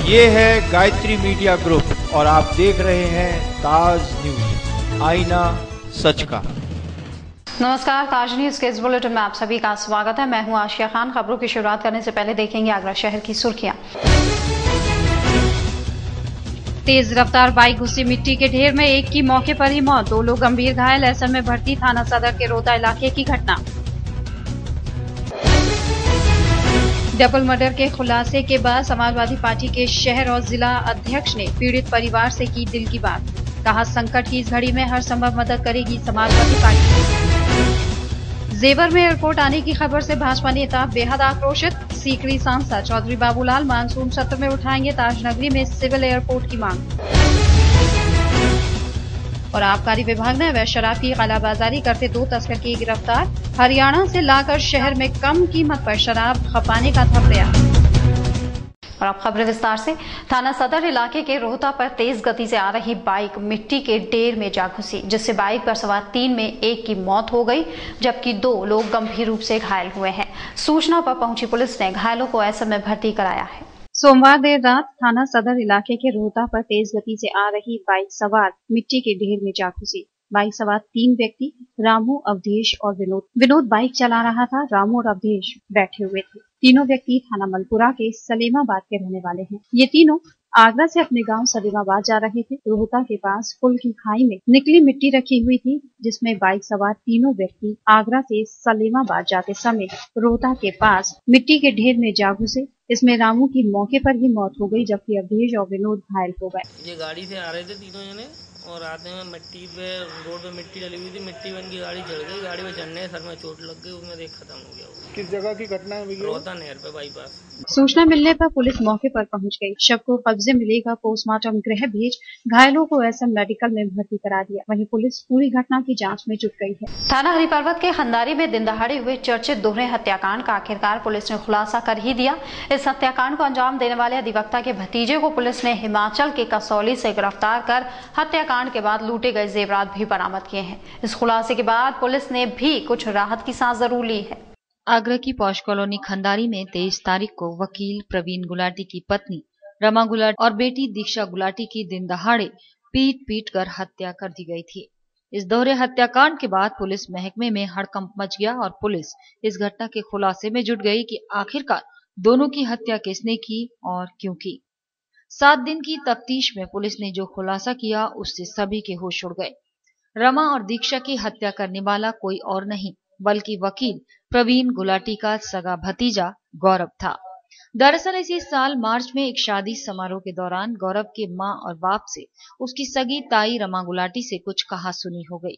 ये है Gayatri media group और आप देख रहे हैं ताज न्यूज, आईना सच का। नमस्कार, ताज न्यूज के इस बुलेटिन में आप सभी का स्वागत है। मैं हूं आशिया खान। खबरों की शुरुआत करने से पहले देखेंगे आगरा शहर की सुर्खियां। तेज रफ्तार बाइक घुसी मिट्टी के ढेर में, एक की मौके पर ही मौत, 2 लोग गंभीर घायल। ऐसे में भर्ती थाना सदर के रोहता इलाके की घटना। डबल मर्डर के खुलासे के बाद समाजवादी पार्टी के शहर और जिला अध्यक्ष ने पीड़ित परिवार से की दिल की बात। कहा, संकट की इस घड़ी में हर संभव मदद करेगी समाजवादी पार्टी। जेवर में एयरपोर्ट आने की खबर से भाजपा नेता बेहद आक्रोशित। सीकरी सांसद चौधरी बाबूलाल मानसून सत्र में उठाएंगे ताजनगरी में सिविल एयरपोर्ट की मांग। और आबकारी विभाग ने अवैध शराब की कालाबाजारी करते 2 तस्कर किए गिरफ्तार। हरियाणा से लाकर शहर में कम कीमत पर शराब खपाने का था प्रयास। और अब खबरें विस्तार से। थाना सदर इलाके के रोहता पर तेज गति से आ रही बाइक मिट्टी के ढेर में जा घुसी, जिससे बाइक पर सवार 3 में एक की मौत हो गई, जबकि 2 लोग गंभीर रूप से घायल हुए हैं। सूचना पर पहुंची पुलिस ने घायलों को ऐसे में भर्ती कराया है। सोमवार देर रात थाना सदर इलाके के रोहता पर तेज गति से आ रही बाइक सवार मिट्टी के ढेर में जा घुसी। बाइक सवार 3 व्यक्ति रामू, अवधेश और विनोद बाइक चला रहा था। रामू और अवधेश बैठे हुए थे। तीनों व्यक्ति थाना मलपुरा के सलेमाबाद के रहने वाले हैं। ये तीनों आगरा से अपने गांव सलेमाबाद जा रहे थे। रोहता के पास पुल की खाई में निकली मिट्टी रखी हुई थी, जिसमें बाइक सवार तीनों व्यक्ति आगरा से सलेमाबाद जाते समय रोहता के पास मिट्टी के ढेर में जा घुसे। इसमें रामू की मौके पर ही मौत हो गई, जबकि अवधेश और विनोद घायल हो गए। ये गाड़ी से आ रहे थे तीनों जने और आते में मिट्टी पे रोड पे मिट्टी डली हुई थी। मिट्टी में इनकी गाड़ी चढ़ गई। गाड़ी में चढ़ने सर में चोट लग गई। उसमें देख खत्म हो गया। किस जगह की घटना है भैया? रोहता नहर पे बाईपास। सूचना मिलने पर पुलिस मौके पर पहुंच गई। शव को कब्जे में लेकर पोस्टमार्टम गृह भेज घायलों को एसएम मेडिकल में भर्ती करा दिया। वहीं पुलिस पूरी घटना की जांच में जुट गई है। थाना हरिपर्वत के खंदारी में दिन दहाड़े हुए चर्चित दोहरे हत्याकांड का आखिरकार पुलिस ने खुलासा कर ही दिया। इस हत्याकांड को अंजाम देने वाले अधिवक्ता के भतीजे को पुलिस ने हिमाचल के कसौली से गिरफ्तार कर हत्याकांड के बाद लूटे गए जेवरात भी बरामद किए हैं। इस खुलासे के बाद पुलिस ने भी कुछ राहत की सांस जरूर ली है। आगरा की पौष कॉलोनी खंदारी में 23 तारीख को वकील प्रवीण गुलाटी की पत्नी रमा गुलाटी और बेटी दीक्षा गुलाटी की दिन दहाड़े पीट कर हत्या कर दी गई थी। इस दोहरे हत्याकांड के बाद पुलिस महकमे में हड़कंप मच गया और पुलिस इस घटना के खुलासे में जुट गई कि आखिरकार दोनों की हत्या किसने की और क्यों की। 7 दिन की तफ्तीश में पुलिस ने जो खुलासा किया उससे सभी के होश उड़ गए। रमा और दीक्षा की हत्या करने वाला कोई और नहीं बल्कि वकील प्रवीण गुलाटी का सगा भतीजा गौरव था। दरअसल इसी साल मार्च में एक शादी समारोह के दौरान गौरव के मां और बाप से उसकी सगी ताई रमा गुलाटी से कुछ कहासुनी हो गई।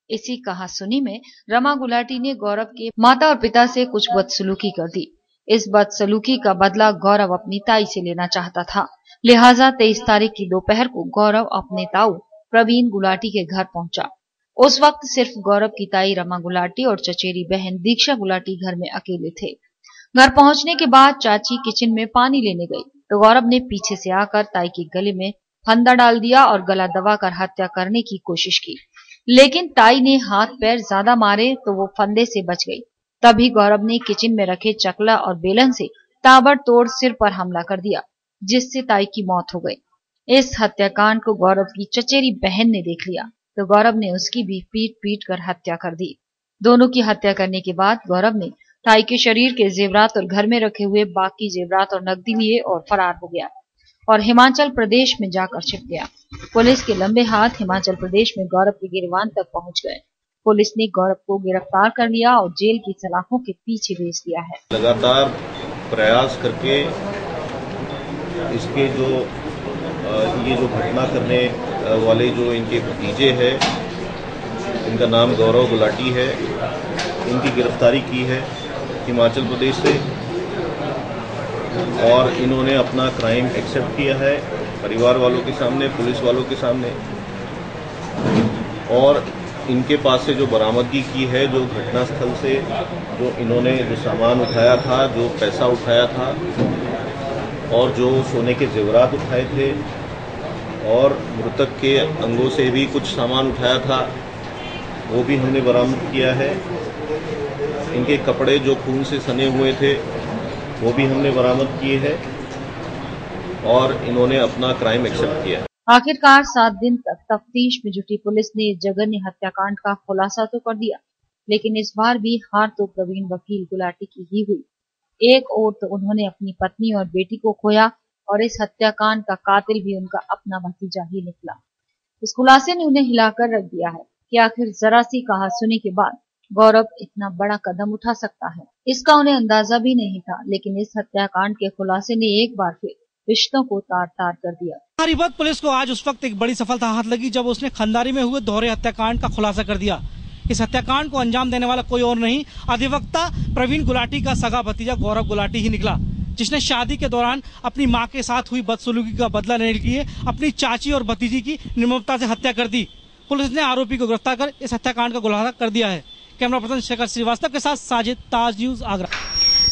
इसी कहासुनी में रमा गुलाटी ने गौरव के माता और पिता से कुछ बदसलूकी कर दी। इस बदसलूकी का बदला गौरव अपनी ताई से लेना चाहता था। लिहाजा 23 तारीख की दोपहर को गौरव अपने ताऊ प्रवीण गुलाटी के घर पहुंचा। उस वक्त सिर्फ गौरव की ताई रमा गुलाटी और चचेरी बहन दीक्षा गुलाटी घर में अकेले थे। घर पहुंचने के बाद चाची किचन में पानी लेने गई तो गौरव ने पीछे से आकर ताई के गले में फंदा डाल दिया और गला दबाकर हत्या करने की कोशिश की, लेकिन ताई ने हाथ पैर ज्यादा मारे तो वो फंदे से बच गई। तभी गौरव ने किचन में रखे चकला और बेलन से ताबड़तोड़ सिर पर हमला कर दिया, जिससे ताई की मौत हो गई। इस हत्याकांड को गौरव की चचेरी बहन ने देख लिया तो गौरव ने उसकी भी पीट कर हत्या कर दी। दोनों की हत्या करने के बाद गौरव ने ताई के शरीर के जेवरात और घर में रखे हुए बाकी जेवरात और नकदी लिए और फरार हो गया और हिमाचल प्रदेश में जाकर छिप गया। पुलिस के लंबे हाथ हिमाचल प्रदेश में गौरव के गिरवान तक पहुंच गए। पुलिस ने गौरव को गिरफ्तार कर लिया और जेल की सलाखों के पीछे भेज दिया है। लगातार प्रयास करके इसके ये जो घटना करने वाले जो इनके भतीजे हैं, इनका नाम गौरव गुलाटी है, इनकी गिरफ्तारी की है हिमाचल प्रदेश से और इन्होंने अपना क्राइम एक्सेप्ट किया है परिवार वालों के सामने, पुलिस वालों के सामने। और इनके पास से जो बरामदगी की है, जो घटनास्थल से जो इन्होंने जो सामान उठाया था, जो पैसा उठाया था और जो सोने के जेवरात उठाए थे और मृतक के अंगों से भी कुछ सामान उठाया था, वो भी हमने बरामद किया है। इनके कपड़े जो खून से सने हुए थे वो भी हमने बरामद किए हैं और इन्होंने अपना क्राइम एक्सेप्ट किया है। आखिरकार 7 दिन तक तफ्तीश में जुटी पुलिस ने इस जघन्य हत्याकांड का खुलासा तो कर दिया, लेकिन इस बार भी हार तो प्रवीण वकील गुलाटी की ही हुई। एक ओर तो उन्होंने अपनी पत्नी और बेटी को खोया और इस हत्याकांड का कातिल भी उनका अपना भतीजा ही निकला। इस खुलासे ने उन्हें हिलाकर रख दिया है कि आखिर जरा सी कहासुनी के बाद गौरव इतना बड़ा कदम उठा सकता है। इसका उन्हें अंदाजा भी नहीं था, लेकिन इस हत्याकांड के खुलासे ने एक बार फिर रिश्तों को तार तार कर दिया। हरिभक्त पुलिस को आज उस वक्त एक बड़ी सफलता हाथ लगी जब उसने खंदारी में हुए दोहरे हत्याकांड का खुलासा कर दिया। इस हत्याकांड को अंजाम देने वाला कोई और नहीं, अधिवक्ता प्रवीण गुलाटी का सगा भतीजा गौरव गुलाटी ही निकला, जिसने शादी के दौरान अपनी मां के साथ हुई बदसलूकी का बदला लेने के लिए अपनी चाची और भतीजी की निर्ममता से हत्या कर दी। पुलिस ने आरोपी को गिरफ्तार कर इस हत्याकांड का खुलासा कर दिया है। कैमरा पर्सन शेखर श्रीवास्तव के साथ साजिद, ताज न्यूज, आगरा।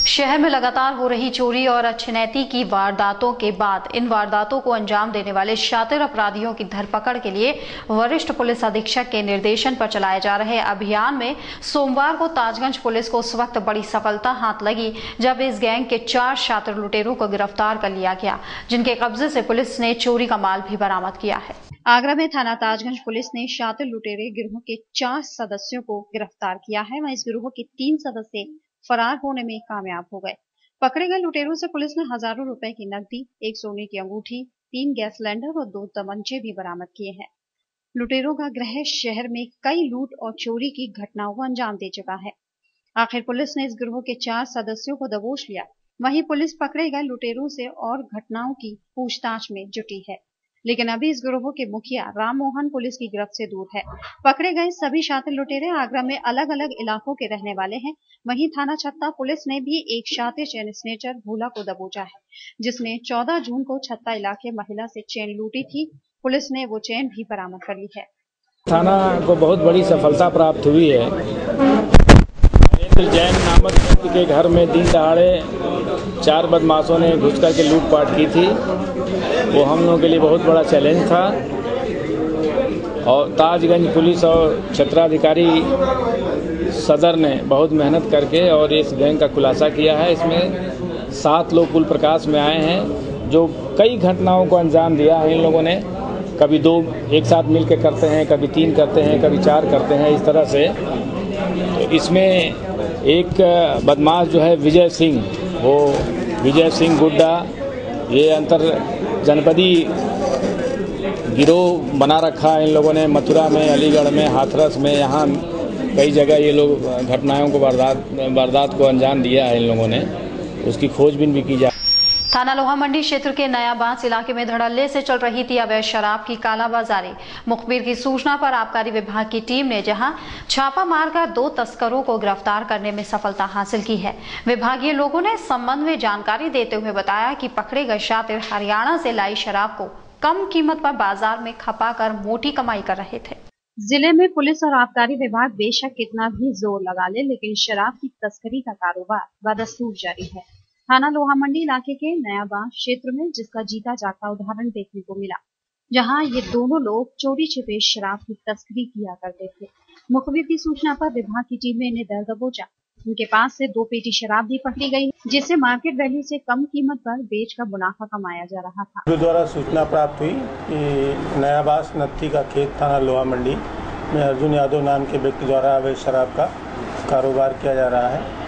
शहर में लगातार हो रही चोरी और अछनैती की वारदातों के बाद इन वारदातों को अंजाम देने वाले शातिर अपराधियों की धरपकड़ के लिए वरिष्ठ पुलिस अधीक्षक के निर्देशन पर चलाए जा रहे अभियान में सोमवार को ताजगंज पुलिस को उस वक्त बड़ी सफलता हाथ लगी जब इस गैंग के 4 शातिर लुटेरों को गिरफ्तार कर लिया गया, जिनके कब्जे से पुलिस ने चोरी का माल भी बरामद किया है। आगरा में थाना ताजगंज पुलिस ने शातिर लुटेरे गिरोह के 4 सदस्यों को गिरफ्तार किया है। वहीं इस गिरोह के 3 सदस्य फरार होने में कामयाब हो गए। पकड़े गए लुटेरों से पुलिस ने हजारों रुपए की नकदी, 1 सोने की अंगूठी, 3 गैस सिलेंडर और 2 तमंचे भी बरामद किए हैं। लुटेरों का ग्रह शहर में कई लूट और चोरी की घटनाओं को अंजाम दे चुका है। आखिर पुलिस ने इस गिरोह के 4 सदस्यों को दबोच लिया। वहीं पुलिस पकड़े गए लुटेरों से और घटनाओं की पूछताछ में जुटी है, लेकिन अभी इस गिरोह के मुखिया राम मोहन पुलिस की गिरफ्त से दूर है। पकड़े गए सभी शातिर लुटेरे आगरा में अलग अलग इलाकों के रहने वाले हैं। वहीं थाना छत्ता पुलिस ने भी एक शातिर चेन स्नेचर भोला को दबोचा है, जिसने 14 जून को छत्ता इलाके महिला से चेन लूटी थी। पुलिस ने वो चेन भी बरामद कर ली है। थाना को बहुत बड़ी सफलता प्राप्त हुई है। जैन नामक व्यक्ति के घर में दिन दहाड़े 4 बदमाशों ने घुस करके लूटपाट की थी। वो हम लोगों के लिए बहुत बड़ा चैलेंज था और ताजगंज पुलिस और क्षेत्राधिकारी सदर ने बहुत मेहनत करके और इस गैंग का खुलासा किया है। इसमें 7 लोग कुल प्रकाश में आए हैं जो कई घटनाओं को अंजाम दिया है। इन लोगों ने कभी 2 एक साथ मिलकर करते हैं, कभी 3 करते हैं, कभी 4 करते हैं, इस तरह से। तो इसमें एक बदमाश जो है विजय सिंह, वो विजय सिंह गुड्डा, ये अंतर जनपदी गिरोह बना रखा है इन लोगों ने। मथुरा में, अलीगढ़ में, हाथरस में, यहाँ कई जगह ये लोग घटनाओं को वारदात को अंजाम दिया है इन लोगों ने। उसकी खोजबीन भी की जा। थाना लोहा मंडी क्षेत्र के नया बांस इलाके में धड़ल्ले से चल रही थी अवैध शराब की कालाबाजारी। मुखबिर की सूचना पर आबकारी विभाग की टीम ने जहां छापा मारकर 2 तस्करों को गिरफ्तार करने में सफलता हासिल की है। विभागीय लोगों ने इस संबंध में जानकारी देते हुए बताया कि पकड़े गए शातिर हरियाणा से लाई शराब को कम कीमत पर बाजार में खपाकर मोटी कमाई कर रहे थे। जिले में पुलिस और आबकारी विभाग बेशक कितना भी जोर लगा ले, लेकिन शराब की तस्करी का कारोबार बदस्तूर जारी है। थाना लोहा मंडी इलाके के नया बांस क्षेत्र में जिसका जीता जागता उदाहरण देखने को मिला, जहां ये दोनों लोग चोरी छिपे शराब की तस्करी किया करते थे। मुखबिर की सूचना पर विभाग की टीम ने इन्हें दर दबोचा। उनके पास से 2 पेटी शराब भी पकड़ी गई, जिससे मार्केट वैल्यू से कम कीमत पर बेचकर मुनाफा कमाया जा रहा था। द्वारा सूचना प्राप्त हुई कि नया बांस नत्थी का खेत थाना लोहा मंडी में अर्जुन यादव नाम के व्यक्ति द्वारा अवैध शराब का कारोबार किया जा रहा है।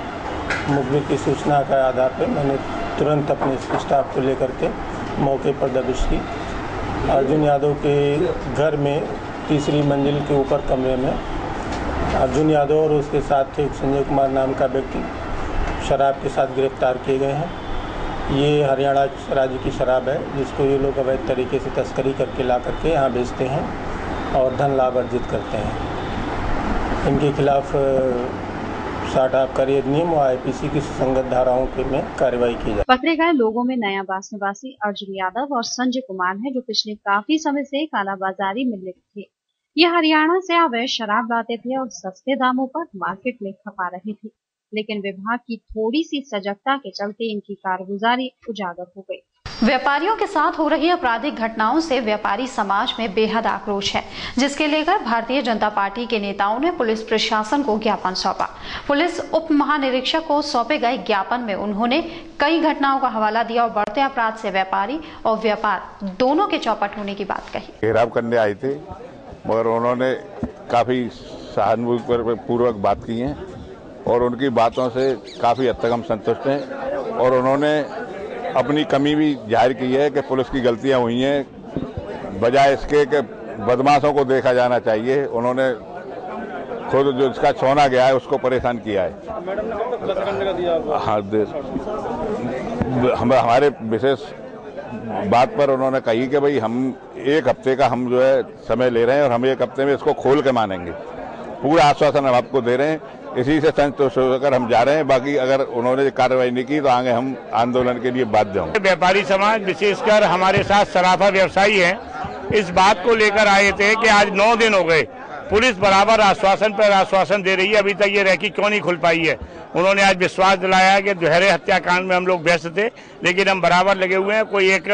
मुखबिर की सूचना के आधार पर मैंने तुरंत अपने स्टाफ को लेकर के मौके पर दबिश की। अर्जुन यादव के घर में 3री मंजिल के ऊपर कमरे में अर्जुन यादव और उसके साथ एक संजय कुमार नाम का व्यक्ति शराब के साथ गिरफ्तार किए गए हैं। ये हरियाणा राज्य की शराब है जिसको ये लोग अवैध तरीके से तस्करी करके ला करके यहाँ बेचते हैं और धन लाभ अर्जित करते हैं। इनके खिलाफ 60 आबकारी अधिनियम और IPC की सुसंगत धाराओं में कार्रवाई की जाए। पकड़े गए लोगों में नया बांस निवासी अर्जुन यादव और संजय कुमार है, जो पिछले काफी समय से कालाबाजारी में लिप्त थे। ये हरियाणा से अवैध शराब लाते थे और सस्ते दामों पर मार्केट में खपा रहे थे, लेकिन विभाग की थोड़ी सी सजगता के चलते इनकी कारगुजारी उजागर हो गई। व्यापारियों के साथ हो रही आपराधिक घटनाओं से व्यापारी समाज में बेहद आक्रोश है, जिसके लेकर भारतीय जनता पार्टी के नेताओं ने पुलिस प्रशासन को ज्ञापन सौंपा। पुलिस उप महानिरीक्षक को सौंपे गए ज्ञापन में उन्होंने कई घटनाओं का हवाला दिया और बढ़ते अपराध से व्यापारी और व्यापार दोनों के चौपट होने की बात कही। घेराव करने आए थे, मगर उन्होंने काफी सहानुभूतिपूर्वक बात की है और उनकी बातों से काफी हद तक हम संतुष्ट हैं और उन्होंने अपनी कमी भी जाहिर की है कि पुलिस की गलतियां हुई हैं, बजाय इसके कि बदमाशों को देखा जाना चाहिए। उन्होंने खुद जो इसका सोना गया है उसको परेशान किया है। मैडम ने कब तक खुलासा करने का दिया? हाँ, हमारे विशेष बात पर उन्होंने कही कि भाई हम एक हफ्ते का हम जो है समय ले रहे हैं और हम एक हफ्ते में इसको खोल के मानेंगे। पूरा आश्वासन हम आपको दे रहे हैं, इसी से संतुष्ट होकर हम जा रहे हैं। बाकी अगर उन्होंने कार्रवाई नहीं की तो आगे हम आंदोलन के लिए बाध्य होंगे। व्यापारी समाज विशेषकर हमारे साथ सराफा व्यवसायी हैं, इस बात को लेकर आए थे कि आज 9 दिन हो गए, पुलिस बराबर आश्वासन पर आश्वासन दे रही है, अभी तक ये रैकी क्यों नहीं खुल पाई है। उन्होंने आज विश्वास दिलाया कि दोहरे हत्याकांड में हम लोग व्यस्त थे, लेकिन हम बराबर लगे हुए हैं। कोई एक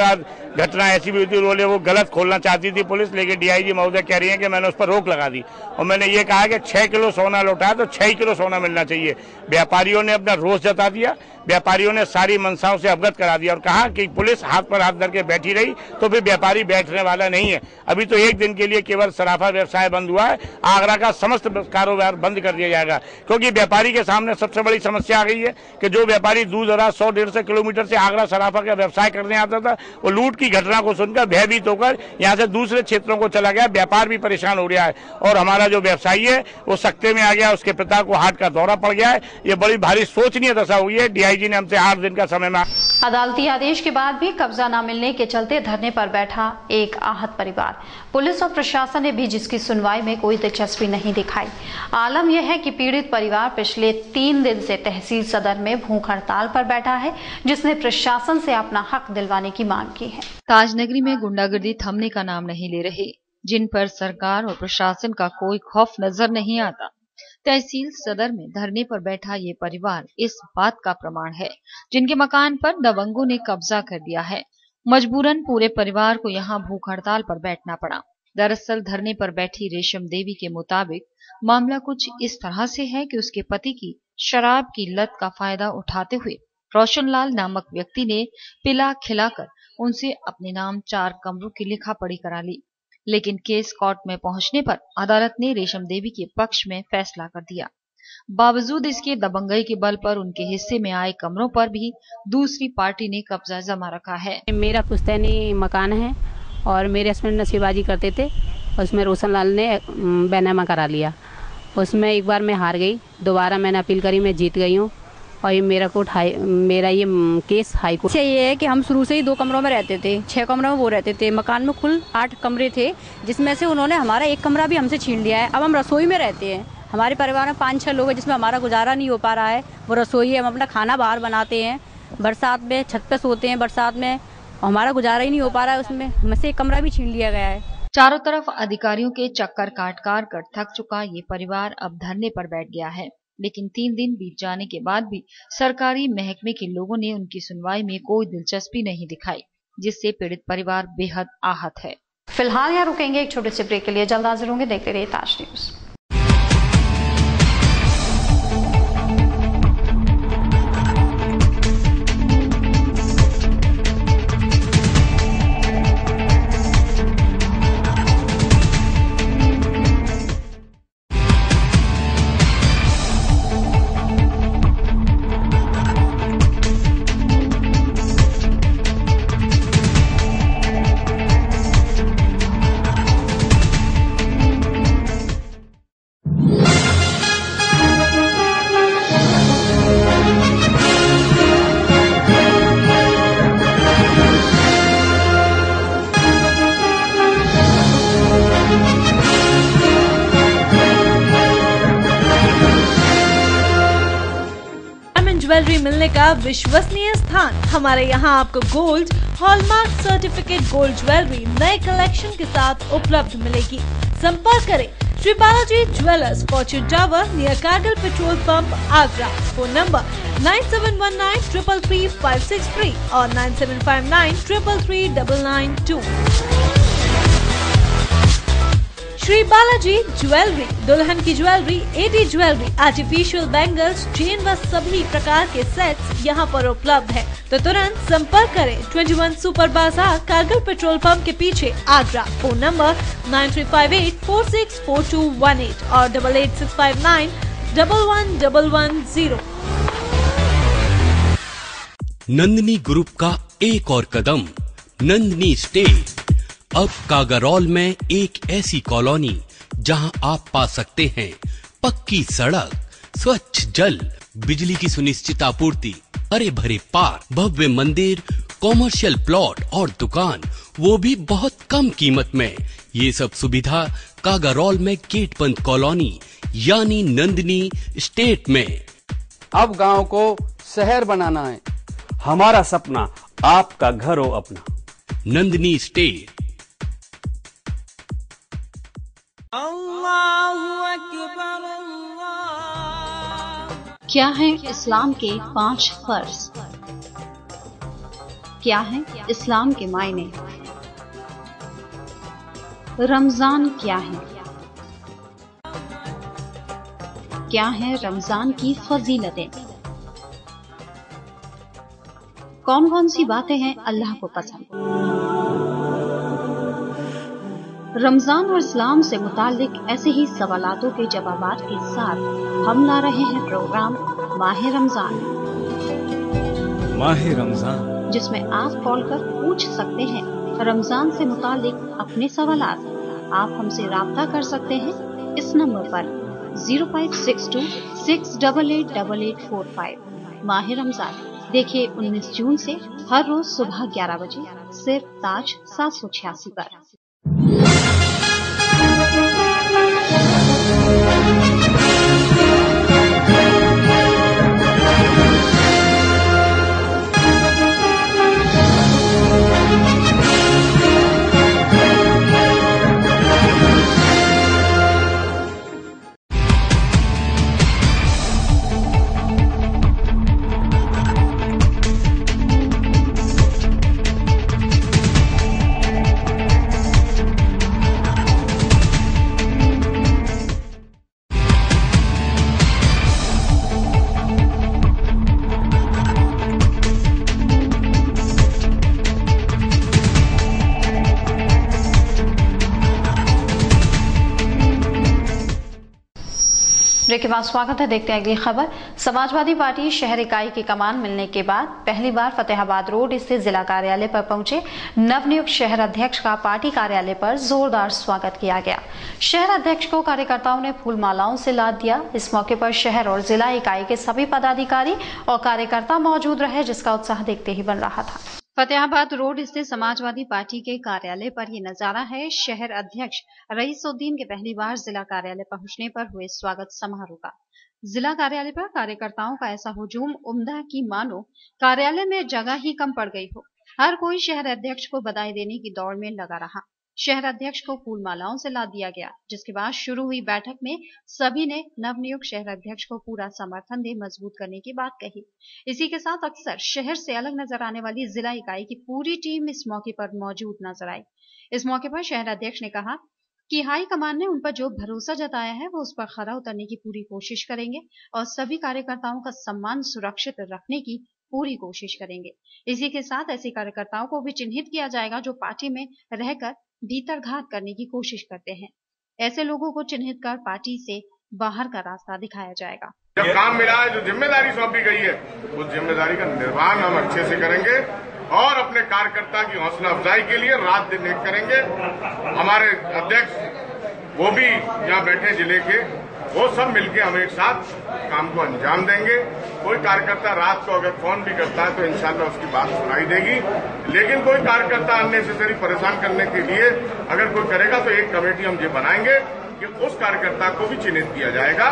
घटना ऐसी भी हुई थी, वो गलत खोलना चाहती थी पुलिस, लेकिन डीआईजी महोदय कह रही हैं कि मैंने उस पर रोक लगा दी और मैंने ये कहा कि 6 किलो सोना लौटा तो 6 किलो सोना मिलना चाहिए। व्यापारियों ने अपना रोष जता दिया, व्यापारियों ने सारी मंशाओं से अवगत करा दिया और कहा कि पुलिस हाथ पर हाथ धर के बैठी रही तो फिर व्यापारी बैठने वाला नहीं है। अभी तो एक दिन के लिए केवल सराफा व्यवसाय बंद हुआ है, आगरा का समस्त कारोबार बंद कर दिया जाएगा, क्योंकि व्यापारी के सामने सबसे बड़ी समस्या आ गई है कि जो व्यापारी दूर दराज 100-150 किलोमीटर से आगरा सराफा का व्यवसाय करने आता था, वो लूट की घटना को सुनकर भयभीत होकर यहाँ से दूसरे क्षेत्रों को चला गया। व्यापार भी परेशान हो रहा है और हमारा जो व्यवसायी है वो सकते में आ गया, उसके पिता को हार्ट का दौरा पड़ गया है। ये बड़ी भारी सोचनीय दशा हुई है। डीआईजी ने हमसे 8 दिन का समय मांगा। अदालती आदेश के बाद भी कब्जा न मिलने के चलते धरने पर बैठा एक आहत परिवार। पुलिस और प्रशासन ने भी जिसकी सुनवाई में कोई दिलचस्पी नहीं दिखाई। आलम यह है कि पीड़ित परिवार पिछले 3 दिन से तहसील सदर में भूख हड़ताल पर बैठा है, जिसने प्रशासन से अपना हक दिलवाने की मांग की है। ताजनगरी में गुंडागर्दी थमने का नाम नहीं ले रहे, जिन पर सरकार और प्रशासन का कोई खौफ नजर नहीं आता। तहसील सदर में धरने पर बैठा ये परिवार इस बात का प्रमाण है, जिनके मकान पर दबंगों ने कब्जा कर दिया है। मजबूरन पूरे परिवार को यहाँ भूख हड़ताल पर बैठना पड़ा। दरअसल धरने पर बैठी रेशम देवी के मुताबिक मामला कुछ इस तरह से है कि उसके पति की शराब की लत का फायदा उठाते हुए रोशनलाल नामक व्यक्ति ने पिला खिलाकर उनसे अपने नाम 4 कमरों की लिखा पढ़ी करा ली, लेकिन केस कोर्ट में पहुंचने पर अदालत ने रेशम देवी के पक्ष में फैसला कर दिया। बावजूद इसके दबंगई के बल पर उनके हिस्से में आए कमरों पर भी दूसरी पार्टी ने कब्जा जमा रखा है। मेरा पुश्तैनी मकान है और मेरे हस्बैंड नशेबाजी करते थे, उसमें रोशनलाल ने बैनामा करा लिया। उसमें एक बार मैं हार गई, दोबारा मैंने अपील करी, मैं जीत गई हूँ और ये मेरा ये केस हाई कोर्ट से ये है कि हम शुरू से ही 2 कमरों में रहते थे, 6 कमरों में वो रहते थे। मकान में कुल 8 कमरे थे, जिसमें से उन्होंने हमारा 1 कमरा भी हमसे छीन लिया है। अब हम रसोई में रहते हैं। हमारे परिवार में 5-6 लोग हैं, जिसमें हमारा गुजारा नहीं हो पा रहा है। वो रसोई है, हम अपना खाना बाहर बनाते हैं, बरसात में छत पे सोते हैं, बरसात में हमारा गुजारा ही नहीं हो पा रहा है। उसमें हमसे 1 कमरा भी छीन लिया गया है। चारों तरफ अधिकारियों के चक्कर काट कर थक चुका ये परिवार अब धरने पर बैठ गया है, लेकिन 3 दिन बीत जाने के बाद भी सरकारी महकमे के लोगों ने उनकी सुनवाई में कोई दिलचस्पी नहीं दिखाई, जिससे पीड़ित परिवार बेहद आहत है। फिलहाल यहाँ रुकेंगे एक छोटे से ब्रेक के लिए, जल्द हाजिर होंगे। देखते रहिए ताज न्यूज। ज्वेलरी मिलने का विश्वसनीय स्थान। हमारे यहाँ आपको gold, hallmark certificate gold jewellery नए कलेक्शन के साथ उपलब्ध मिलेगी। संपर्क करें Shri Balaji Jewellers, Fortune Tower near Kargil Petrol Pump, Agra. Phone number 9719 333 563 or 9759 333 992. Shri Balaji jewellery, दुल्हन की jewellery, 80 jewellery, artificial bangles, chain व सभी प्रकार के सेट्स यहाँ पर उपलब्ध है। तो तुरंत संपर्क करें 21 सुपर बाजार, कारगिल पेट्रोल पंप के पीछे, आगरा। फोन नंबर 9358464218 और 8865911110। नंदिनी ग्रुप का एक और कदम, नंदिनी स्टेट। अब कागारौल में एक ऐसी कॉलोनी जहां आप पा सकते हैं पक्की सड़क, स्वच्छ जल, बिजली की सुनिश्चित आपूर्ति, हरे भरे पार्क, भव्य मंदिर, कॉमर्शियल प्लॉट और दुकान, वो भी बहुत कम कीमत में। ये सब सुविधा कागारौल में गेट बंद कॉलोनी यानी नंदिनी स्टेट में। अब गांव को शहर बनाना है, हमारा सपना आपका घर हो अपना। नंदिनी स्टेट। क्या है इस्लाम के 5 फर्ज? क्या है इस्लाम के मायने? रमजान क्या है? क्या है रमजान की फजीलतें? कौन कौन सी बातें हैं अल्लाह को पसंद? रमजान और इस्लाम से मुताल्लिक ऐसे ही सवालातों के जवाबात के साथ हम ला रहे हैं प्रोग्राम माहे रमजान, जिसमें आप कॉल कर पूछ सकते हैं रमजान से मुताल्लिक अपने सवालात। आप हमसे राब्ता कर सकते हैं इस नंबर पर 0562-688-8845। माहे रमजान देखिए 19 जून से हर रोज सुबह 11 बजे सिर्फ ताज 786 पर। ब्रेक के बाद स्वागत है। देखते हैं अगली खबर। समाजवादी पार्टी शहर इकाई की कमान मिलने के बाद पहली बार फतेहाबाद रोड स्थित जिला कार्यालय पर पहुंचे नवनियुक्त शहर अध्यक्ष का पार्टी कार्यालय पर जोरदार स्वागत किया गया। शहर अध्यक्ष को कार्यकर्ताओं ने फूल मालाओं से लाद दिया। इस मौके पर शहर और जिला इकाई के सभी पदाधिकारी और कार्यकर्ता मौजूद रहे, जिसका उत्साह देखते ही बन रहा था। फतेहाबाद रोड स्थित समाजवादी पार्टी के कार्यालय पर ये नजारा है शहर अध्यक्ष रईसुद्दीन के पहली बार जिला कार्यालय पहुंचने पर हुए स्वागत समारोह का। जिला कार्यालय पर कार्यकर्ताओं का ऐसा हुजूम उम्दा की मानो कार्यालय में जगह ही कम पड़ गई हो। हर कोई शहर अध्यक्ष को बधाई देने की दौड़ में लगा रहा। शहर अध्यक्ष को फूल मालाओं से लाद दिया गया, जिसके बाद शुरू हुई बैठक में सभी ने नवनियुक्त शहर अध्यक्ष को पूरा समर्थन दे मजबूत करने की बात कही। इसी के साथ अक्सर शहर से अलग नजर आने वाली जिला इकाई की पूरी टीम इस मौके पर मौजूद नजर आई। इस मौके पर शहर अध्यक्ष ने कहा कि हाई कमान ने उन पर जो भरोसा जताया है वो उस पर खरा उतरने की पूरी कोशिश करेंगे और सभी कार्यकर्ताओं का सम्मान सुरक्षित रखने की पूरी कोशिश करेंगे। इसी के साथ ऐसे कार्यकर्ताओं को भी चिन्हित किया जाएगा जो पार्टी में रहकर भीतरघात करने की कोशिश करते हैं। ऐसे लोगों को चिन्हित कर पार्टी से बाहर का रास्ता दिखाया जाएगा। जब काम मिला है, जो जिम्मेदारी सौंपी गई है, उस जिम्मेदारी का निर्वहन हम अच्छे से करेंगे और अपने कार्यकर्ता की हौसला अफजाई के लिए रात दिन एक करेंगे। हमारे अध्यक्ष वो भी यहाँ बैठे जिले के, वो सब मिलके हम एक साथ काम को अंजाम देंगे। कोई कार्यकर्ता रात को अगर फोन भी करता है तो इंशाल्लाह उसकी बात सुनाई देगी, लेकिन कोई कार्यकर्ता अननेसेसरी परेशान करने के लिए अगर कोई करेगा तो एक कमेटी हम ये बनाएंगे कि उस कार्यकर्ता को भी चिन्हित किया जाएगा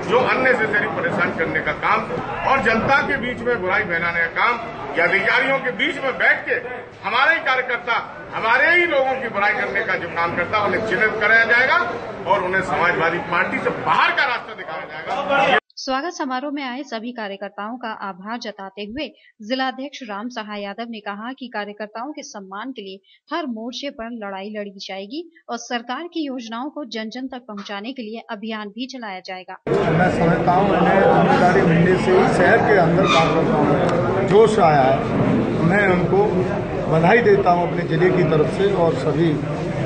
जो अननेसेसरी परेशान करने का काम और जनता के बीच में बुराई फैलाने का काम या अधिकारियों के बीच में बैठ के हमारे ही कार्यकर्ता हमारे ही लोगों की बुराई करने का जो काम करता है उन्हें चिन्हित कराया जाएगा और उन्हें समाजवादी पार्टी से बाहर का रास्ता दिखाया जाएगा। स्वागत समारोह में आए सभी कार्यकर्ताओं का आभार जताते हुए जिलाध्यक्ष राम सहाय यादव ने कहा कि कार्यकर्ताओं के सम्मान के लिए हर मोर्चे पर लड़ाई लड़ी जाएगी और सरकार की योजनाओं को जन जन तक पहुंचाने के लिए अभियान भी चलाया जाएगा। मैं समझता हूँ मैंने जिम्मेदारी मिलने से शहर के अंदर कार्यकर्ताओं में जोश आया है। मैं उनको बधाई देता हूँ अपने जिले की तरफ से और सभी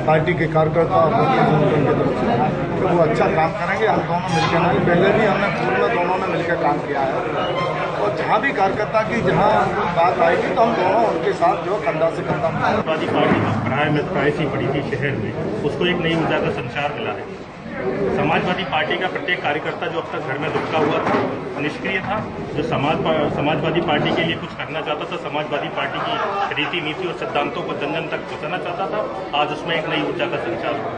पार्टी के कार्यकर्ता और संगठन की तरफ से तो वो अच्छा काम करेंगे। हम दोनों मिलकर नहीं, पहले भी हमने पूर्व में दोनों ने मिलकर काम किया है और जहाँ भी कार्यकर्ता की जहाँ बात आएगी तो हम दोनों उनके साथ जो कंधा से कंधा। समाजवादी पार्टी में पढ़ाई में प्राइसी पड़ी थी शहर में, उसको एक नई ऊर्जा का संचार मिला है। समाजवादी पार्टी का प्रत्येक कार्यकर्ता जो अब तक घर में दुबका हुआ था, निष्क्रिय था, जो समाजवादी पार्टी के लिए कुछ करना चाहता था, समाजवादी पार्टी की रीति नीति और सिद्धांतों को जन जन तक पहुंचाना चाहता था, आज उसमें एक नई ऊर्जा का संचार हुआ।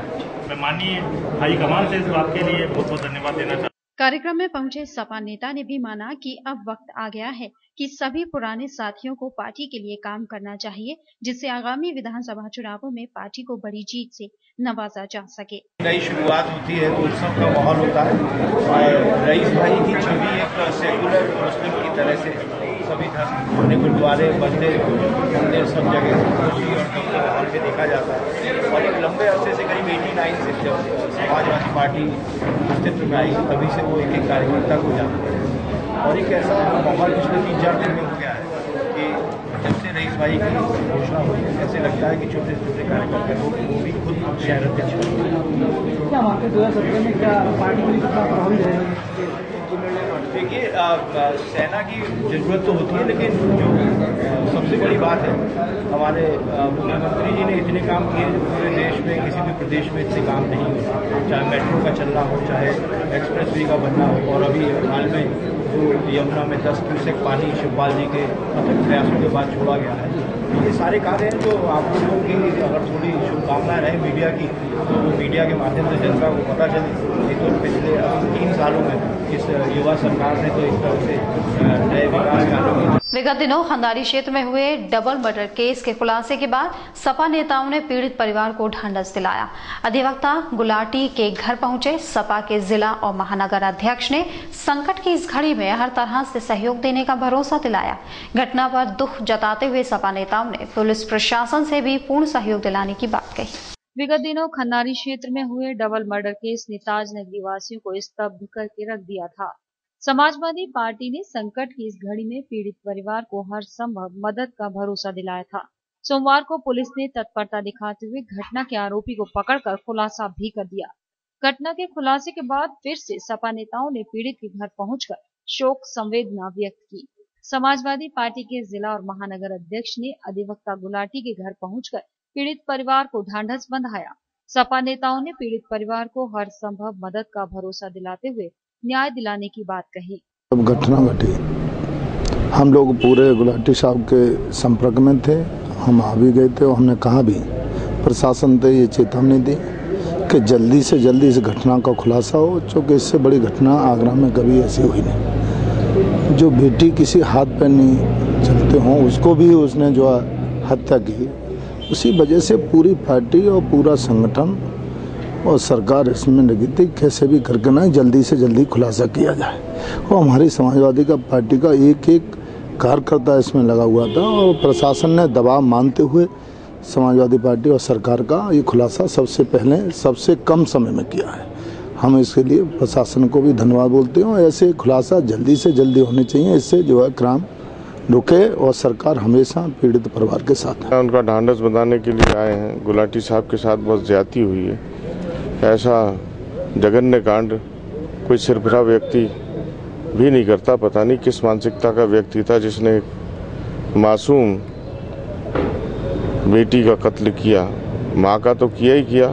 मैं माननीय हाईकमान से इस बात के लिए बहुत बहुत धन्यवाद देना चाहता हूँ। कार्यक्रम में पहुंचे सपा नेता ने भी माना कि अब वक्त आ गया है कि सभी पुराने साथियों को पार्टी के लिए काम करना चाहिए, जिससे आगामी विधानसभा चुनावों में पार्टी को बड़ी जीत से नवाजा जा सके। नई शुरुआत होती है तो उत्सव का माहौल होता है और रईस भाई की छवि एक सेकुलर मुस्लिम की तरह से सभी धर्म अपने गुरुद्वारे मंदिर सब जगह खुशी और गम के माहौल में देखा जाता है। और एक लंबे अरसे से करीब 89 से जब समाजवादी पार्टी अस्तित्व में आई तभी से वो एक कार्यकर्ता को जानते हैं और एक ऐसा माहौल पिछले 3-4 दिन में हो गया है कि जब से रईस भाई की घोषणा हुई ऐसे लगता है कि छोटे छोटे कार्यकर्ता लोग वो भी खुद शहर अध्यक्ष बने। क्या मानते 2017 में क्या पार्टी के लिए कितना प्रभावी रहेगा? देखिए सेना की जरूरत तो होती है, लेकिन जो सबसे बड़ी बात है हमारे मुख्यमंत्री जी ने इतने काम किए जो पूरे देश में किसी भी प्रदेश में इतने काम नहीं हुए, चाहे मेट्रो का चलना हो, चाहे एक्सप्रेस वे का बनना हो और अभी हाल में जो यमुना में 10 क्यूसेक पानी शिवपाल जी के अथक प्रयासों के बाद छोड़ा गया है। ये सारे कार्य हैं जो आप लोगों की अगर थोड़ी शुभकामनाएं रहे मीडिया की तो वो मीडिया के माध्यम से जनता को पता चले। नहीं तो पिछले 3 सालों में इस युवा सरकार ने तो इस तरह से नए विकास कार्यों। विगत दिनों खंदारी क्षेत्र में हुए डबल मर्डर केस के खुलासे के बाद सपा नेताओं ने पीड़ित परिवार को ढांढस दिलाया। अधिवक्ता गुलाटी के घर पहुंचे सपा के जिला और महानगर अध्यक्ष ने संकट की इस घड़ी में हर तरह से सहयोग देने का भरोसा दिलाया। घटना पर दुख जताते हुए सपा नेताओं ने पुलिस प्रशासन से भी पूर्ण सहयोग दिलाने की बात कही। विगत दिनों खंदारी क्षेत्र में हुए डबल मर्डर केस ने ताजनगरी वासियों को स्तब्ध करके रख दिया था। समाजवादी पार्टी ने संकट की इस घड़ी में पीड़ित परिवार को हर संभव मदद का भरोसा दिलाया था। सोमवार को पुलिस ने तत्परता दिखाते हुए घटना के आरोपी को पकड़कर खुलासा भी कर दिया। घटना के खुलासे के बाद फिर से सपा नेताओं ने पीड़ित के घर पहुंचकर शोक संवेदना व्यक्त की। समाजवादी पार्टी के जिला और महानगर अध्यक्ष ने अधिवक्ता गुलाटी के घर पहुंचकर पीड़ित परिवार को ढांढस बंधाया। सपा नेताओं ने पीड़ित परिवार को हर संभव मदद का भरोसा दिलाते हुए न्याय दिलाने की बात कही। जब घटना घटी हम लोग पूरे गुलाटी साहब के संपर्क में थे, हम आ भी गए थे और हमने कहा भी प्रशासन ने ये चेतावनी दी कि जल्दी से जल्दी इस घटना का खुलासा हो, क्योंकि इससे बड़ी घटना आगरा में कभी ऐसी हुई नहीं। जो बेटी किसी हाथ पर नहीं चलते हों उसको भी उसने जो हत्या की, उसी वजह से पूरी पार्टी और पूरा संगठन और सरकार इसमें लगी थी कैसे भी करके ना जल्दी से जल्दी खुलासा किया जाए। और हमारी समाजवादी का पार्टी का एक एक कार्यकर्ता इसमें लगा हुआ था और प्रशासन ने दबाव मानते हुए समाजवादी पार्टी और सरकार का ये खुलासा सबसे पहले सबसे कम समय में किया है। हम इसके लिए प्रशासन को भी धन्यवाद बोलते हैं और ऐसे खुलासा जल्दी से जल्दी होने चाहिए, इससे जो है क्राइम रुके और सरकार हमेशा पीड़ित परिवार के साथ है। उनका ढांढस बंधाने के लिए आए हैं। गुलाटी साहब के साथ बहुत ज्यादती हुई है। ऐसा जघन्य कांड कोई सिरफिरा व्यक्ति भी नहीं करता। पता नहीं किस मानसिकता का व्यक्ति था जिसने मासूम बेटी का कत्ल किया। माँ का तो किया ही किया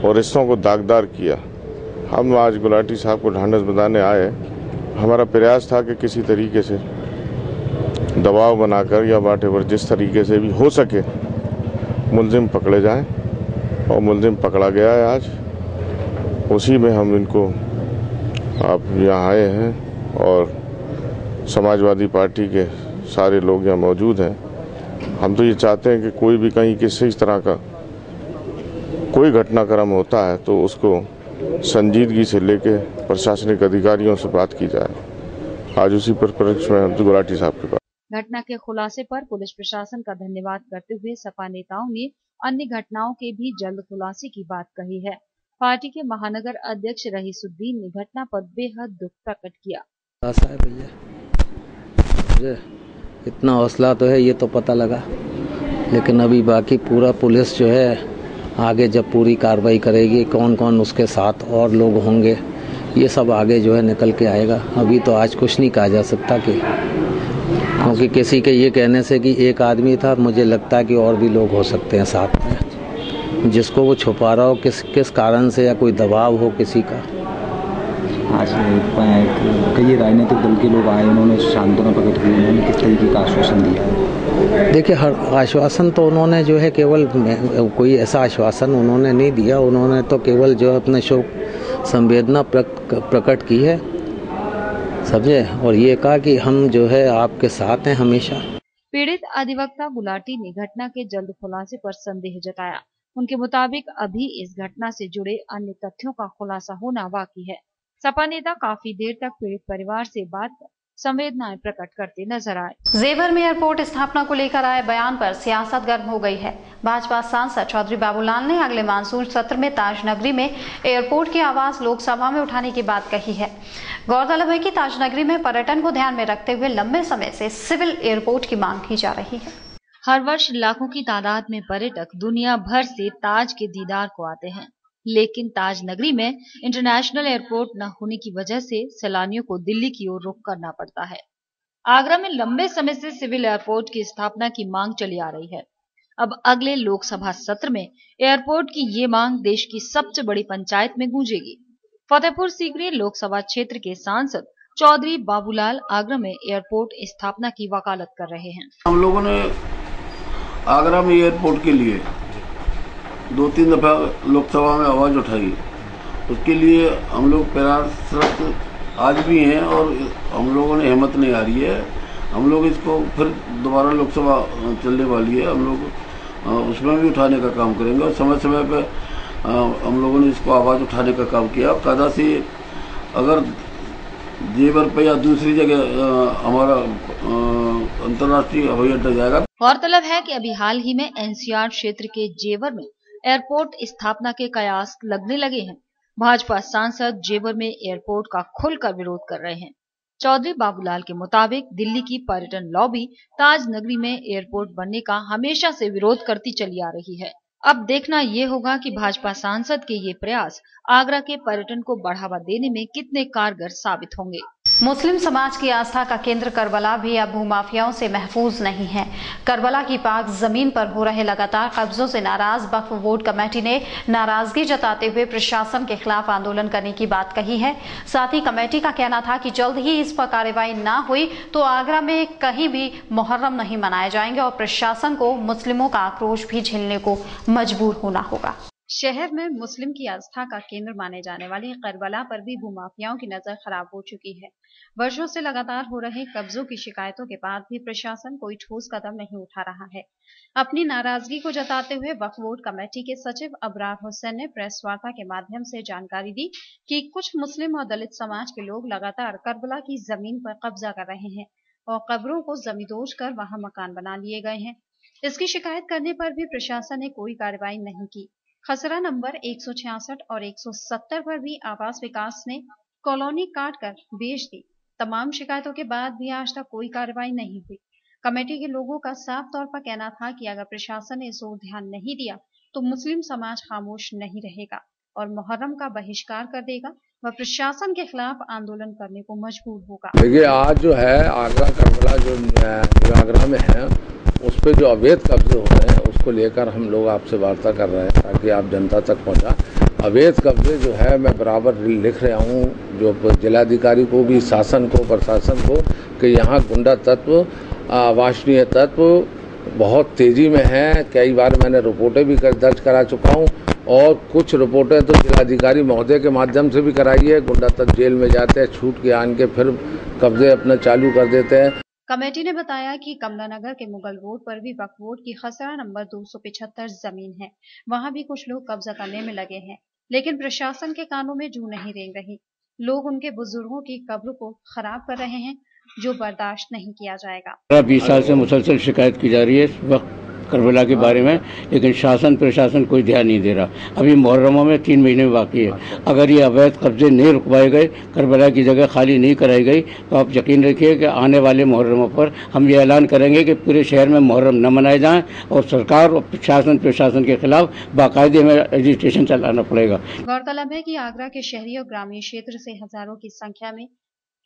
और रिश्तों को दागदार किया। हम आज गुलाटी साहब को ढांढस बंधाने आए। हमारा प्रयास था कि किसी तरीके से दबाव बनाकर या वाटेवर जिस तरीके से भी हो सके मुलजिम पकड़े जाएं और मुलजिम पकड़ा गया है आज। उसी में हम इनको आप यहाँ आए हैं और समाजवादी पार्टी के सारे लोग यहाँ मौजूद हैं। हम तो ये चाहते हैं कि कोई भी कहीं किसी इस तरह का कोई घटनाक्रम होता है तो उसको संजीदगी से लेके प्रशासनिक अधिकारियों से बात की जाए। आज उसी परिप्रेक्ष्य में हम गुलाटी साहब के पास घटना के खुलासे पर पुलिस प्रशासन का धन्यवाद करते हुए सपा नेताओं ने अन्य घटनाओं के भी जल्द खुलासे की बात कही है। पार्टी के महानगर अध्यक्ष रहीसुद्दीन ने घटना पर बेहद दुख प्रकट किया। भैया इतना हौसला तो है, ये तो पता लगा, लेकिन अभी बाकी पूरा पुलिस जो है आगे जब पूरी कार्रवाई करेगी, कौन कौन उसके साथ और लोग होंगे, ये सब आगे जो है निकल के आएगा। अभी तो आज कुछ नहीं कहा जा सकता क्योंकि किसी के ये कहने से कि एक आदमी था, मुझे लगता है कि और भी लोग हो सकते हैं साथ में, जिसको वो छुपा रहा हो किस कारण से या कोई दबाव हो किसी का। आज कई राजनीतिक दल के लोग आए, उन्होंने सांत्वना प्रकट की, उन्होंने किस तरीके का आश्वासन दिया? देखिए, हर आश्वासन तो उन्होंने जो है केवल कोई ऐसा आश्वासन उन्होंने नहीं दिया, उन्होंने तो केवल जो अपने शोक संवेदना प्रकट की है, समझे, और ये कहा कि हम जो है आपके साथ हैं हमेशा। पीड़ित अधिवक्ता गुलाटी ने घटना के जल्द खुलासे पर संदेह जताया। उनके मुताबिक अभी इस घटना से जुड़े अन्य तथ्यों का खुलासा होना बाकी है। सपा नेता काफी देर तक पीड़ित परिवार से बात कर संवेदनाएं प्रकट करते नजर आए। जेवर में एयरपोर्ट स्थापना को लेकर आए बयान पर सियासत गर्म हो गई है। भाजपा सांसद चौधरी बाबूलाल ने अगले मानसून सत्र में ताजनगरी में एयरपोर्ट की आवाज लोकसभा में उठाने की बात कही है। गौरतलब है कि ताजनगरी में पर्यटन को ध्यान में रखते हुए लंबे समय से सिविल एयरपोर्ट की मांग की जा रही है। हर वर्ष लाखों की तादाद में पर्यटक दुनिया भर से ताज के दीदार को आते हैं, लेकिन ताज नगरी में इंटरनेशनल एयरपोर्ट न होने की वजह से सैलानियों को दिल्ली की ओर रुख करना पड़ता है। आगरा में लंबे समय से सिविल एयरपोर्ट की स्थापना की मांग चली आ रही है। अब अगले लोकसभा सत्र में एयरपोर्ट की ये मांग देश की सबसे बड़ी पंचायत में गूंजेगी। फतेहपुर सीकरी लोकसभा क्षेत्र के सांसद चौधरी बाबूलाल आगरा में एयरपोर्ट स्थापना की वकालत कर रहे हैं। हम लोगों ने आगरा में एयरपोर्ट के लिए 2-3 दफा लोकसभा में आवाज उठाई, उसके लिए हम लोग प्रयासरत आज भी हैं और हम लोगों ने हिम्मत नहीं आ रही है। हम लोग इसको फिर दोबारा लोकसभा चलने वाली है, हम लोग उसमें भी उठाने का काम करेंगे और समय समय पे हम लोगों ने इसको आवाज उठाने का काम किया। कायदा से अगर जेवर पे या दूसरी जगह हमारा अंतर्राष्ट्रीय हवाई अड्डा जाएगा। गौरतलब है कि अभी हाल ही में एनसीआर क्षेत्र के जेवर में एयरपोर्ट स्थापना के कयास लगने लगे हैं। भाजपा सांसद जेवर में एयरपोर्ट का खुलकर विरोध कर रहे हैं। चौधरी बाबूलाल के मुताबिक दिल्ली की पर्यटन लॉबी ताज नगरी में एयरपोर्ट बनने का हमेशा से विरोध करती चली आ रही है। अब देखना ये होगा कि भाजपा सांसद के ये प्रयास आगरा के पर्यटन को बढ़ावा देने में कितने कारगर साबित होंगे। मुस्लिम समाज की आस्था का केंद्र करबला भी अब भूमाफियाओं से महफूज नहीं है। करबला की पाक जमीन पर हो रहे लगातार कब्जों से नाराज वक्फ बोर्ड कमेटी ने नाराजगी जताते हुए प्रशासन के खिलाफ आंदोलन करने की बात कही है। साथ ही कमेटी का कहना था कि जल्द ही इस पर कार्रवाई न हुई तो आगरा में कहीं भी मुहर्रम नहीं मनाए जाएंगे और प्रशासन को मुस्लिमों का आक्रोश भी झेलने को मजबूर होना होगा। शहर में मुस्लिम की आस्था का केंद्र माने जाने वाले करबला पर भी भूमाफियाओं की नजर खराब हो चुकी है। वर्षों से लगातार हो रहे कब्जों की शिकायतों के बाद भी प्रशासन कोई ठोस कदम नहीं उठा रहा है। अपनी नाराजगी को जताते हुए वक्फ बोर्ड कमेटी के सचिव अबरार हुसैन ने प्रेस वार्ता के माध्यम से जानकारी दी कि कुछ मुस्लिम और दलित समाज के लोग लगातार करबला की जमीन पर कब्जा कर रहे हैं और कब्रों को जमींदोज कर वहां मकान बना लिए गए हैं। इसकी शिकायत करने पर भी प्रशासन ने कोई कार्रवाई नहीं की। खसरा नंबर 166 और 170 पर भी आवास विकास ने कॉलोनी काट कर बेच दी। तमाम शिकायतों के बाद भी आज तक कोई कार्रवाई नहीं हुई। कमेटी के लोगों का साफ तौर पर कहना था कि अगर प्रशासन ने इस ओर ध्यान नहीं दिया तो मुस्लिम समाज खामोश नहीं रहेगा और मुहर्रम का बहिष्कार कर देगा व प्रशासन के खिलाफ आंदोलन करने को मजबूर होगा। देखिए, आज जो है आगरा करबला जो आगरा में है उस पर जो अवैध कब्जे हो रहे हैं उसको लेकर हम लोग आपसे वार्ता कर रहे हैं ताकि आप जनता तक पहुंचा। अवैध कब्जे जो है मैं बराबर लिख रहा हूं जो जिलाधिकारी को भी, शासन को, प्रशासन को कि यहाँ गुंडा तत्व, अवांछनीय तत्व बहुत तेजी में है। कई बार मैंने रिपोर्टें भी दर्ज करा चुका हूँ और कुछ रिपोर्टें तो जिलाधिकारी महोदय के माध्यम से भी कराई है। गुंडा तक जेल में जाते हैं, छूट के आन के फिर कब्जे अपने चालू कर देते हैं। कमेटी ने बताया कि कमलानगर के मुगल रोड पर भी वक्फ बोर्ड की खसरा नंबर 275 जमीन है। वहां भी कुछ लोग कब्जा करने में लगे हैं, लेकिन प्रशासन के कानों में जू नहीं रेंग रही। लोग उनके बुजुर्गों की कब्र को खराब कर रहे हैं, जो बर्दाश्त नहीं किया जाएगा। 20 साल से मुसलसल शिकायत की जा रही है इस वक्त करबला के बारे में, लेकिन शासन प्रशासन कोई ध्यान नहीं दे रहा। अभी मुहर्रमों में 3 महीने बाकी है। अगर ये अवैध कब्जे नहीं रुकवाए गए, करबला की जगह खाली नहीं कराई गई, तो आप यकीन रखिए कि आने वाले मुहर्रमों पर हम ये ऐलान करेंगे कि पूरे शहर में मुहर्रम न मनाए जाएं और सरकार और प्रशासन के खिलाफ बाकायदे में रजिस्ट्रेशन चलाना पड़ेगा। गौरतलब है कि आगरा के शहरी और ग्रामीण क्षेत्र से हजारों की संख्या में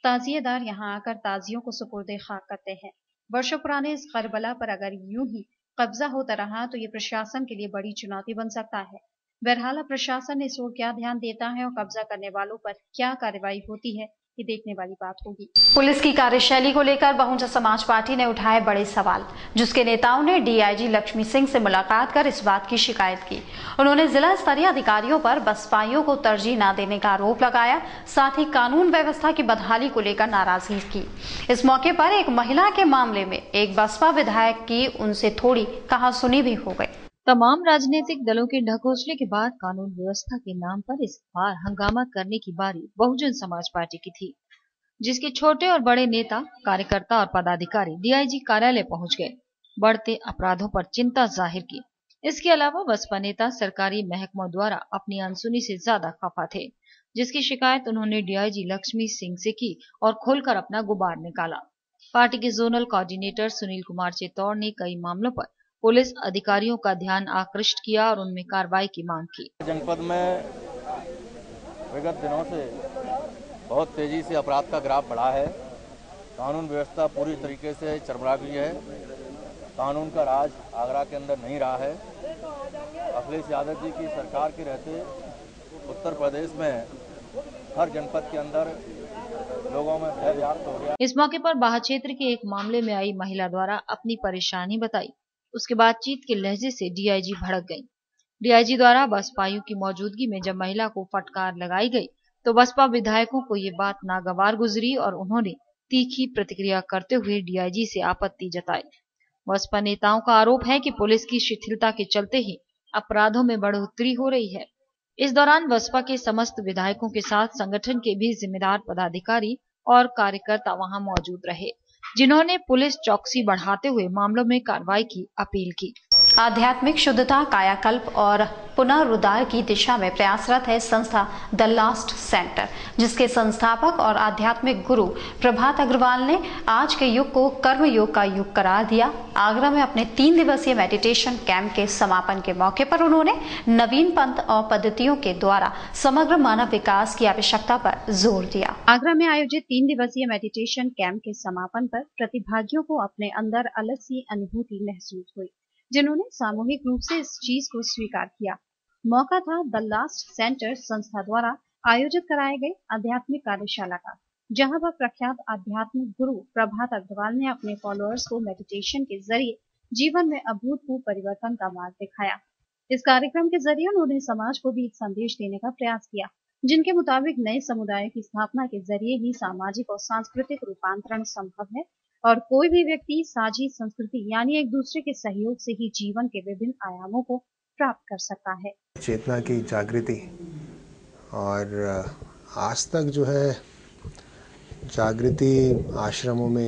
ताजिएदार यहाँ आकर ताजियों को सुपुर्दे खाक करते हैं। वर्षों पुराने इस करबला पर अगर यूं ही कब्जा होता रहा तो ये प्रशासन के लिए बड़ी चुनौती बन सकता है। बहरहाल प्रशासन इस ओर क्या ध्यान देता है और कब्जा करने वालों पर क्या कार्रवाई होती है, ये देखने वाली बात होगी। पुलिस की कार्यशैली को लेकर बहुजन समाज पार्टी ने उठाए बड़े सवाल, जिसके नेताओं ने डीआईजी लक्ष्मी सिंह से मुलाकात कर इस बात की शिकायत की। उन्होंने जिला स्तरीय अधिकारियों पर बसपाइयों को तरजीह न देने का आरोप लगाया, साथ ही कानून व्यवस्था की बदहाली को लेकर नाराजगी की। इस मौके पर एक महिला के मामले में एक बसपा विधायक की उनसे थोड़ी कहासुनी भी हो गई। तमाम राजनीतिक दलों के ढकोसले के बाद कानून व्यवस्था के नाम पर इस बार हंगामा करने की बारी बहुजन समाज पार्टी की थी, जिसके छोटे और बड़े नेता, कार्यकर्ता और पदाधिकारी डीआईजी कार्यालय पहुंच गए, बढ़ते अपराधों पर चिंता जाहिर की। इसके अलावा बसपा नेता सरकारी महकमों द्वारा अपनी अनसुनी से ज्यादा खफा थे, जिसकी शिकायत उन्होंने डीआईजी लक्ष्मी सिंह से की और खोलकर अपना गुबार निकाला। पार्टी के जोनल कोऑर्डिनेटर सुनील कुमार चित्तौड़ ने कई मामलों पर पुलिस अधिकारियों का ध्यान आकृष्ट किया और उनमें कार्रवाई की मांग की। जनपद में विगत दिनों से बहुत तेजी से अपराध का ग्राफ बढ़ा है। कानून व्यवस्था पूरी तरीके से चरमरा गई है। कानून का राज आगरा के अंदर नहीं रहा है। अखिलेश यादव जी की सरकार के रहते उत्तर प्रदेश में हर जनपद के अंदर लोगों में भय व्याप्त हो गया। इस मौके पर बाह क्षेत्र के एक मामले में आई महिला द्वारा अपनी परेशानी बताई। उसके बातचीत के लहजे से डीआईजी भड़क गई। डीआईजी द्वारा बसपाइयों की मौजूदगी में जब महिला को फटकार लगाई गई तो बसपा विधायकों को ये बात नागवार गुजरी और उन्होंने तीखी प्रतिक्रिया करते हुए डीआईजी से आपत्ति जताई। बसपा नेताओं का आरोप है कि पुलिस की शिथिलता के चलते ही अपराधों में बढ़ोतरी हो रही है। इस दौरान बसपा के समस्त विधायकों के साथ संगठन के भी जिम्मेदार पदाधिकारी और कार्यकर्ता वहां मौजूद रहे, जिन्होंने पुलिस चौकसी बढ़ाते हुए मामलों में कार्रवाई की अपील की। आध्यात्मिक शुद्धता, कायाकल्प और पुनरुद्धार की दिशा में प्रयासरत है संस्था द लास्ट सेंटर, जिसके संस्थापक और आध्यात्मिक गुरु प्रभात अग्रवाल ने आज के युग को कर्म योग का युग करार दिया। आगरा में अपने 3 दिवसीय मेडिटेशन कैंप के समापन के मौके पर उन्होंने नवीन पंथ और पद्धतियों के द्वारा समग्र मानव विकास की आवश्यकता पर जोर दिया। आगरा में आयोजित 3 दिवसीय मेडिटेशन कैंप के समापन पर प्रतिभागियों को अपने अंदर अलग सी अनुभूति महसूस हुई, जिन्होंने सामूहिक रूप से इस चीज को स्वीकार किया। मौका था द लास्ट सेंटर संस्था द्वारा आयोजित कराए गए आध्यात्मिक कार्यशाला का, जहां पर प्रख्यात आध्यात्मिक गुरु प्रभात अग्रवाल ने अपने फॉलोअर्स को मेडिटेशन के जरिए जीवन में अभूतपूर्व परिवर्तन का मार्ग दिखाया। इस कार्यक्रम के जरिए उन्होंने समाज को भी एक संदेश देने का प्रयास किया, जिनके मुताबिक नए समुदाय की स्थापना के जरिए ही सामाजिक और सांस्कृतिक रूपांतरण संभव है और कोई भी व्यक्ति साझी संस्कृति यानी एक दूसरे के सहयोग से ही जीवन के विभिन्न आयामों को प्राप्त कर सकता है। चेतना की जागृति और आज तक जो है जागृति आश्रमों में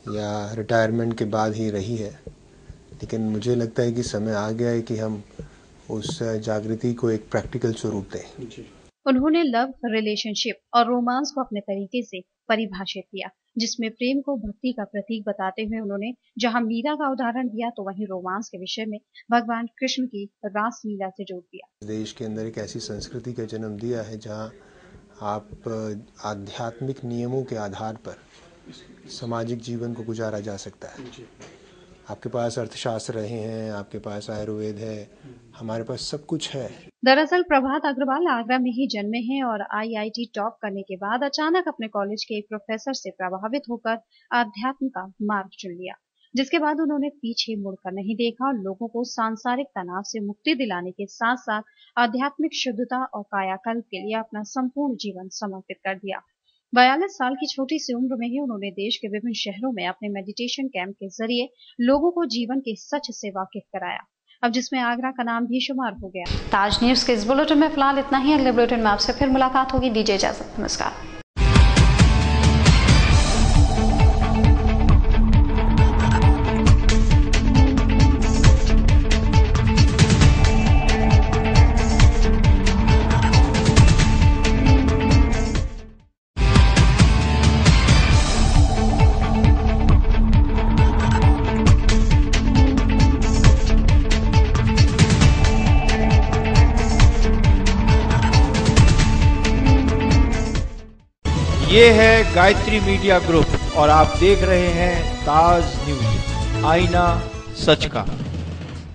या रिटायरमेंट के बाद ही रही है, लेकिन मुझे लगता है कि समय आ गया है कि हम उस जागृति को एक प्रैक्टिकल स्वरूप दें। उन्होंने लव, रिलेशनशिप और रोमांस को अपने तरीके से परिभाषित किया, जिसमें प्रेम को भक्ति का प्रतीक बताते हुए उन्होंने जहां मीरा का उदाहरण दिया तो वहीं रोमांस के विषय में भगवान कृष्ण की रास लीला से जोड़ दिया। देश के अंदर एक ऐसी संस्कृति का जन्म दिया है जहां आप आध्यात्मिक नियमों के आधार पर सामाजिक जीवन को गुजारा जा सकता है। आपके पास अर्थशास्त्र रहे हैं, आपके पास आयुर्वेद है, हमारे पास सब कुछ है। दरअसल प्रभात अग्रवाल आगरा में ही जन्मे हैं और आईआईटी टॉप करने के बाद अचानक अपने कॉलेज के एक प्रोफेसर से प्रभावित होकर आध्यात्म का मार्ग चुन लिया। जिसके बाद उन्होंने पीछे मुड़कर नहीं देखा और लोगों को सांसारिक तनाव से मुक्ति दिलाने के साथ साथ आध्यात्मिक शुद्धता और कायाकल्प के लिए अपना संपूर्ण जीवन समर्पित कर दिया। 42 साल की छोटी सी उम्र में ही उन्होंने देश के विभिन्न शहरों में अपने मेडिटेशन कैंप के जरिए लोगों को जीवन के सच से वाकिफ कराया, अब जिसमें आगरा का नाम भी शुमार हो गया। ताज न्यूज के इस बुलेटिन में फिलहाल इतना ही। अगले बुलेटिन में आपसे फिर मुलाकात होगी। दीजिए इजाजत, नमस्कार। ये है गायत्री मीडिया ग्रुप और आप देख रहे हैं ताज न्यूज, आईना सच का।